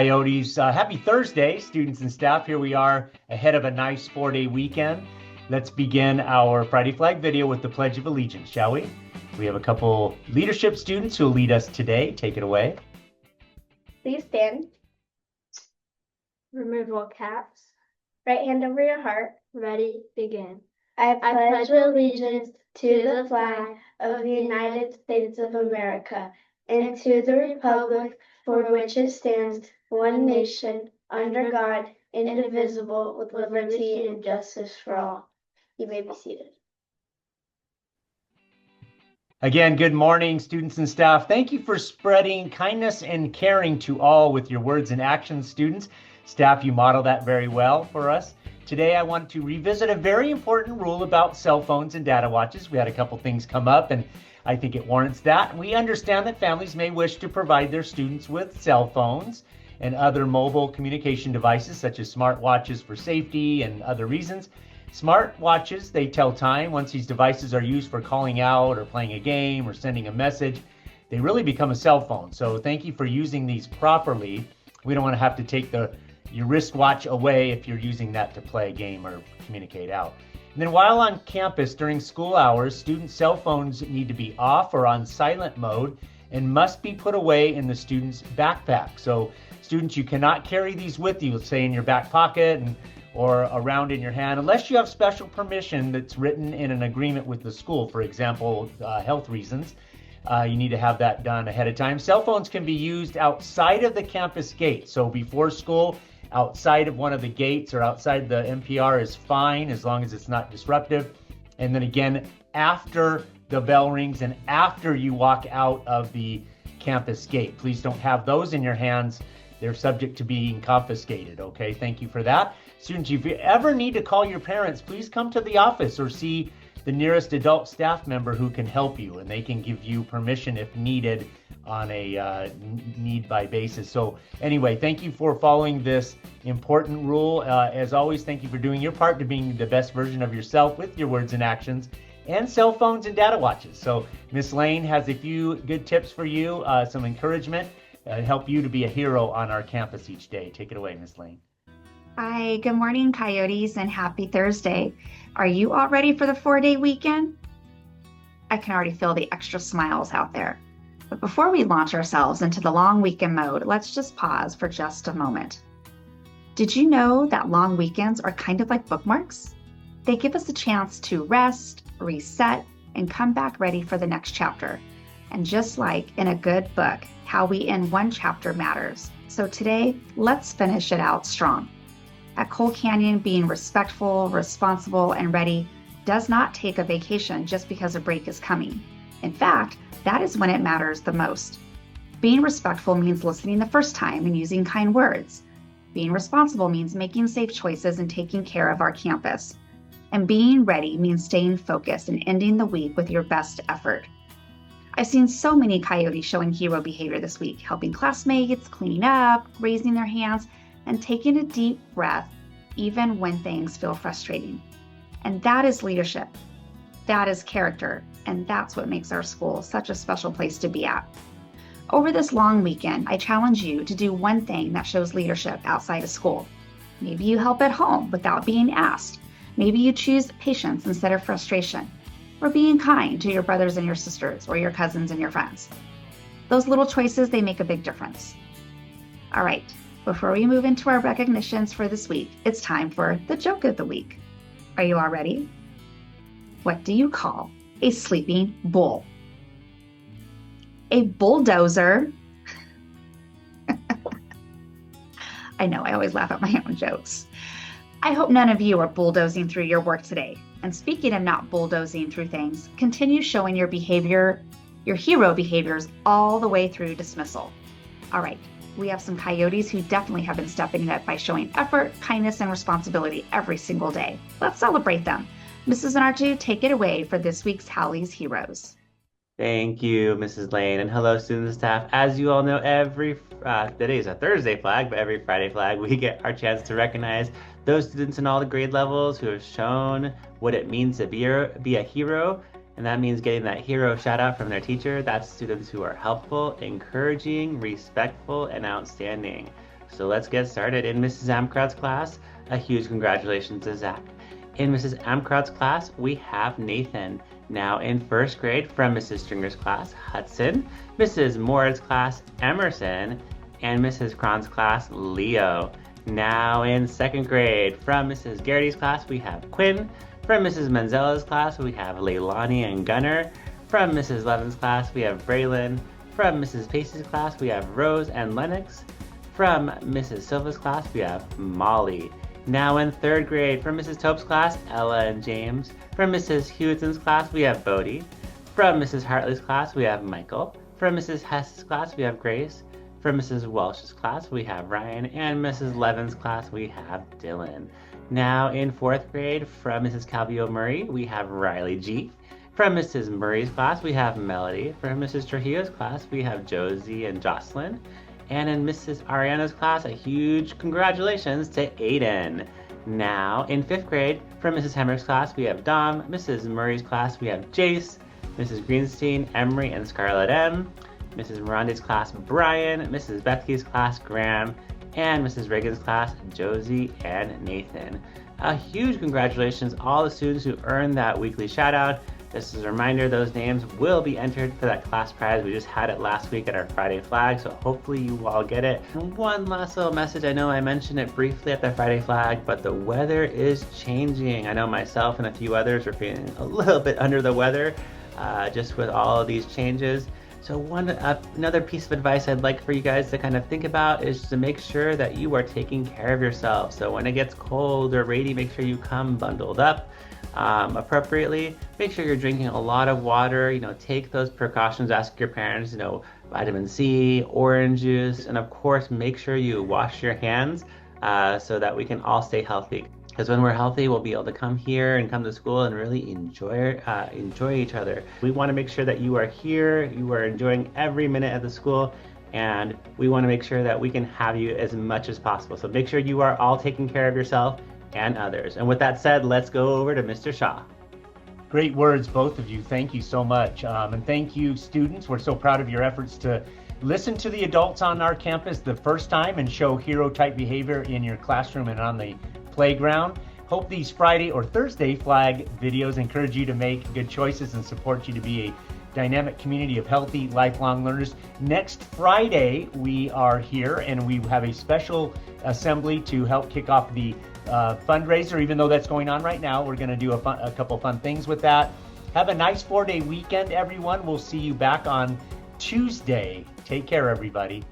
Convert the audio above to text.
Coyotes. Happy Thursday, students and staff. Here we are ahead of a nice 4-day weekend. Let's begin our Friday Flag video with the Pledge of Allegiance, shall we? We have a couple leadership students who will lead us today. Take it away. Please stand. Remove all caps. Right hand over your heart. Ready, begin. I pledge allegiance to the flag of the United States of America and to the republic for which it stands, one nation, under God, indivisible, with liberty and justice for all. You may be seated. Again, good morning, students and staff. Thank you for spreading kindness and caring to all with your words and actions, students. Staff, you model that very well for us. Today, I want to revisit a very important rule about cell phones and data watches. We had a couple things come up, and I think it warrants that. We understand that families may wish to provide their students with cell phones and other mobile communication devices, such as smartwatches for safety and other reasons. Smartwatches, they tell time. Once these devices are used for calling out or playing a game or sending a message, they really become a cell phone. So thank you for using these properly. We don't want to have to take your wristwatch away if you're using that to play a game or communicate out. And then while on campus during school hours, student cell phones need to be off or on silent mode and must be put away in the student's backpack. So students, you cannot carry these with you, let's say in your back pocket or around in your hand, unless you have special permission that's written in an agreement with the school. For example, health reasons. You need to have that done ahead of time. Cell phones can be used outside of the campus gate. So before school, outside of one of the gates or outside the MPR is fine as long as it's not disruptive. And then again, after the bell rings and after you walk out of the campus gate, please don't have those in your hands. They're subject to being confiscated. Okay, thank you for that. Students, if you ever need to call your parents, please come to the office or see the nearest adult staff member who can help you, and they can give you permission if needed on a need-by basis. So anyway, thank you for following this important rule. As always, thank you for doing your part to being the best version of yourself with your words and actions and cell phones and data watches. So Miss Lane has a few good tips for you, some encouragement, help you to be a hero on our campus each day. Take it away, Miss Lane. Hi, good morning, Coyotes, and happy Thursday. Are you all ready for the 4-day weekend? I can already feel the extra smiles out there. But before we launch ourselves into the long weekend mode, let's just pause for just a moment. Did you know that long weekends are kind of like bookmarks? They give us a chance to rest, reset, and come back ready for the next chapter. And just like in a good book, how we end one chapter matters. So today, let's finish it out strong. At Coal Canyon, being respectful, responsible, and ready does not take a vacation just because a break is coming. In fact, that is when it matters the most. Being respectful means listening the first time and using kind words. Being responsible means making safe choices and taking care of our campus. And being ready means staying focused and ending the week with your best effort. I've seen so many Coyotes showing hero behavior this week, helping classmates, cleaning up, raising their hands, and taking a deep breath, even when things feel frustrating. And that is leadership. That is character. And that's what makes our school such a special place to be at. Over this long weekend, I challenge you to do one thing that shows leadership outside of school. Maybe you help at home without being asked. Maybe you choose patience instead of frustration, or being kind to your brothers and your sisters, or your cousins and your friends. Those little choices, they make a big difference. All right. Before we move into our recognitions for this week, it's time for the joke of the week. Are you all ready? What do you call a sleeping bull? A bulldozer. I know, I always laugh at my own jokes. I hope none of you are bulldozing through your work today. And speaking of not bulldozing through things, continue showing your behavior, your hero behaviors all the way through dismissal. All right. We have some Coyotes who definitely have been stepping it up by showing effort, kindness, and responsibility every single day. Let's celebrate them. Mrs. Nartu, take it away for this week's Howley's Heroes. Thank you, Mrs. Lane, and hello, students and staff. As you all know, today is a Thursday flag, but every Friday flag, we get our chance to recognize those students in all the grade levels who have shown what it means to be a hero. And that means getting that hero shout out from their teacher. That's students who are helpful, encouraging, respectful, and outstanding. So let's get started. In Mrs. Amcroft's class, a huge congratulations to Zach. In Mrs. Amcroft's class, we have Nathan. Now in first grade from Mrs. Stringer's class, Hudson, Mrs. Moore's class, Emerson, and Mrs. Cron's class, Leo. Now in second grade from Mrs. Garrity's class, we have Quinn. From Mrs. Manzella's class, we have Leilani and Gunnar. From Mrs. Levin's class, we have Braylon. From Mrs. Pacey's class, we have Rose and Lennox. From Mrs. Silva's class, we have Molly. Now in third grade, from Mrs. Tope's class, Ella and James. From Mrs. Hewitton's class, we have Bodie. From Mrs. Hartley's class, we have Michael. From Mrs. Hess's class, we have Grace. From Mrs. Welsh's class, we have Ryan. And Mrs. Levin's class, we have Dylan. Now in fourth grade, from Mrs. Calvillo Murray, we have Riley G. From Mrs. Murray's class, we have Melody. From Mrs. Trujillo's class, we have Josie and Jocelyn. And in Mrs. Ariana's class, a huge congratulations to Aiden. Now, in fifth grade, from Mrs. Hemmer's class, we have Dom. Mrs. Murray's class, we have Jace. Mrs. Greenstein, Emery, and Scarlett M. Mrs. Miranda's class, Brian. Mrs. Bethke's class, Graham. And Mrs. Reagan's class, Josie and Nathan. A huge congratulations to all the students who earned that weekly shout out. Just as a reminder, those names will be entered for that class prize. We just had it last week at our Friday flag, so hopefully you all get it. And one last little message. I know I mentioned it briefly at the Friday flag, but the weather is changing. I know myself and a few others are feeling a little bit under the weather just with all of these changes. So another piece of advice I'd like for you guys to kind of think about is to make sure that you are taking care of yourself. So when it gets cold or rainy, make sure you come bundled up appropriately. Make sure you're drinking a lot of water. Take those precautions. Ask your parents, vitamin C, orange juice, and of course, make sure you wash your hands so that we can all stay healthy. Because when we're healthy, we'll be able to come here and come to school and really enjoy each other. We want to make sure that you are here, you are enjoying every minute at the school, and we want to make sure that we can have you as much as possible. So make sure you are all taking care of yourself and others. And with that said, let's go over to Mr. Shaw. Great words, both of you. Thank you so much. And thank you, students. We're so proud of your efforts to listen to the adults on our campus the first time and show hero-type behavior in your classroom and on the playground. Hope these Friday or Thursday flag videos encourage you to make good choices and support you to be a dynamic community of healthy, lifelong learners. Next Friday, we are here and we have a special assembly to help kick off the fundraiser. Even though that's going on right now, we're going to do a couple fun things with that. Have a nice 4-day weekend, everyone. We'll see you back on Tuesday. Take care, everybody.